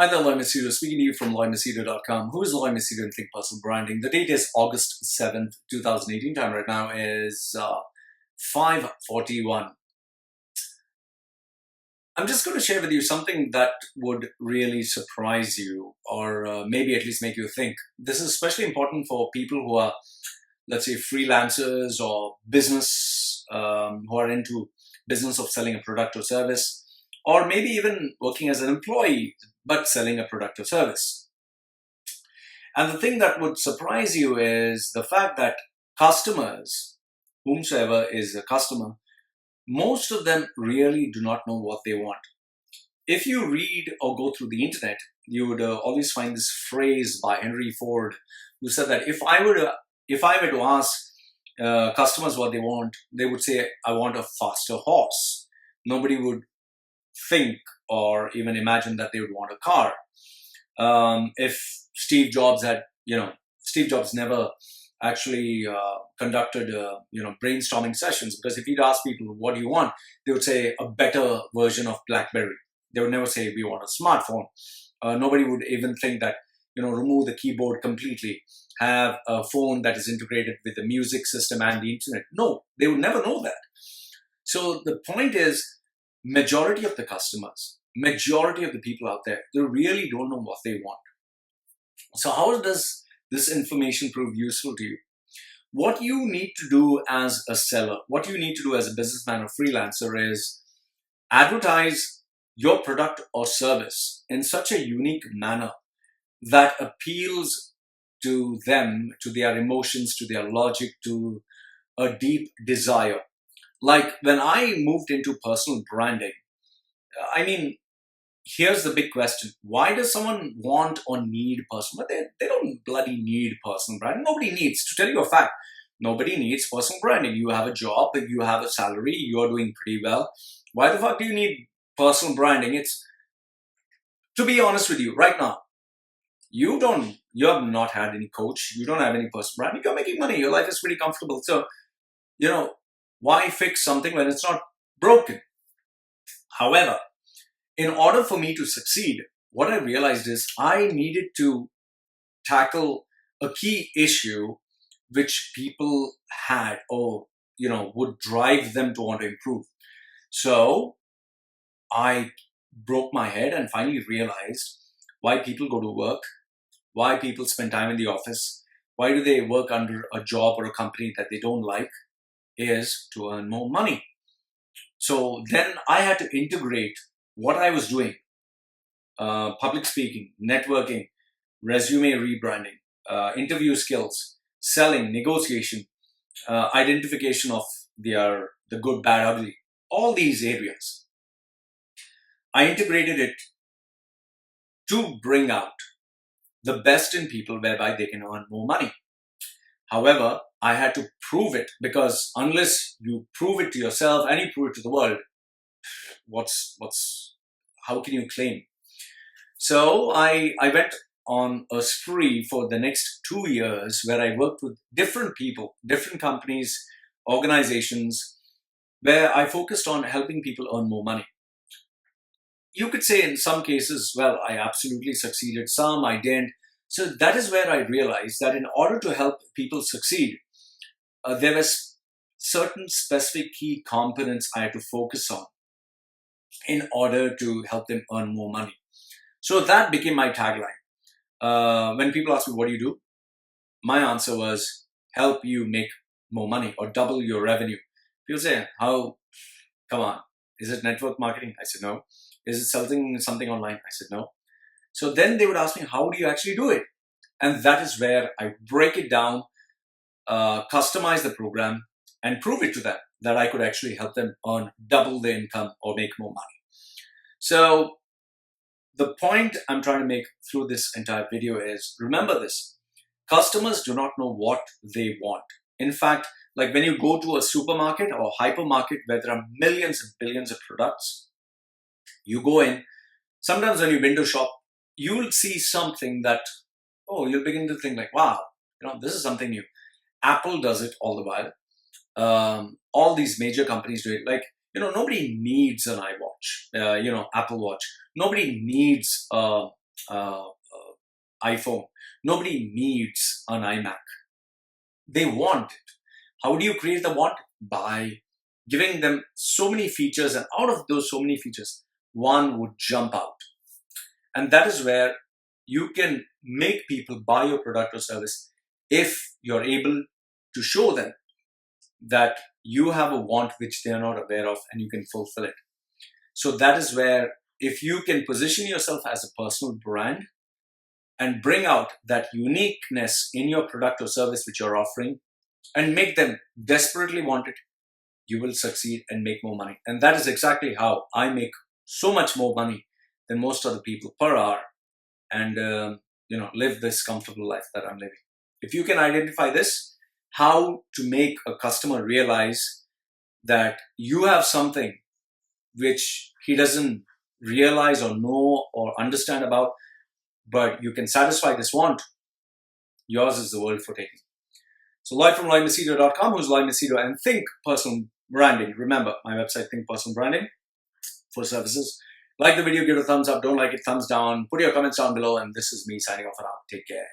Hi there, Machedo, speaking to you from Machedo.com. Who is Machedo and Think Personal Branding? The date is August 7th, 2018. Time right now is 5:41. I'm just going to share with you something that would really surprise you, or maybe at least make you think. This is especially important for people who are, let's say, freelancers or business, who are into business of selling a product or service, or maybe even working as an employee but selling a product or service. And the thing that would surprise you is the fact that customers, whomsoever is a customer, most of them really do not know what they want. If you read or go through the internet, you would always find this phrase by Henry Ford, who said that if I were to ask customers what they want, they would say, "I want a faster horse." Nobody would think or even imagine that they would want a car. If Steve Jobs had, Steve Jobs never actually conducted, brainstorming sessions, because if he'd ask people, "What do you want?" they would say a better version of BlackBerry. They would never say, "We want a smartphone." Nobody would even think that, remove the keyboard completely, have a phone that is integrated with the music system and the internet. No, they would never know that. So the point is, majority of the customers, majority of the people out there, they really don't know what they want. So how does this information prove useful to you? What you need to do as a seller, what you need to do as a businessman or freelancer is advertise your product or service in such a unique manner that appeals to them, to their emotions, to their logic, to a deep desire. Like when I moved into personal branding, I mean, here's the big question. Why does someone want or need personal? They don't bloody need personal branding. Nobody needs, to tell you a fact, nobody needs personal branding. You have a job, you have a salary, you're doing pretty well. Why the fuck do you need personal branding? It's, to be honest with you, right now, you have not had any coach, you don't have any personal branding, you're making money, your life is pretty comfortable. So, why fix something when it's not broken? However, in order for me to succeed, what I realized is I needed to tackle a key issue which people had, or, would drive them to want to improve. So I broke my head and finally realized why people go to work, why people spend time in the office, why do they work under a job or a company that they don't like, is to earn more money. So then I had to integrate what I was doing, public speaking, networking, resume rebranding, interview skills, selling, negotiation, identification of the good, bad, ugly, all these areas. I integrated it to bring out the best in people whereby they can earn more money. However, I had to prove it, because unless you prove it to yourself and you prove it to the world, how can you claim? So I went on a spree for the next 2 years where I worked with different people, different companies, organizations, where I focused on helping people earn more money. You could say in some cases, well, I absolutely succeeded, some I didn't. So that is where I realized that in order to help people succeed, there were certain specific key components I had to focus on in order to help them earn more money. So that became my tagline. When people ask me, "What do you do?" my answer was, help you make more money or double your revenue. People say, "How? Come on. Is it network marketing?" I said, "No." "Is it selling something online?" I said, "No." So then they would ask me, "How do you actually do it?" And that is where I break it down, customize the program, and prove it to them that I could actually help them earn double their income or make more money. So the point I'm trying to make through this entire video is, remember this: customers do not know what they want. In fact, like when you go to a supermarket or hypermarket where there are millions and billions of products, you go in, sometimes when you window shop, you'll see something that, you'll begin to think like, wow, this is something new. Apple does it all the while. All these major companies do it. Like, nobody needs an iWatch, Apple Watch. Nobody needs a iPhone. Nobody needs an iMac. They want it. How do you create the want? By giving them so many features, and out of those so many features, one would jump out. And that is where you can make people buy your product or service if you're able to show them that you have a want which they are not aware of and you can fulfill it. So that is where, if you can position yourself as a personal brand and bring out that uniqueness in your product or service which you're offering and make them desperately want it, you will succeed and make more money. And that is exactly how I make so much more money than most other people per hour, and live this comfortable life that I'm living. If you can identify this, how to make a customer realize that you have something which he doesn't realize or know or understand about, but you can satisfy this want, yours is the world for taking. So Lloyd from Machedo.com, who's Lloyd Machedo, and Think Personal Branding. Remember, my website, Think Personal Branding, for services. Like the video, give it a thumbs up. Don't like it, thumbs down. Put your comments down below. And this is me signing off for now. Take care.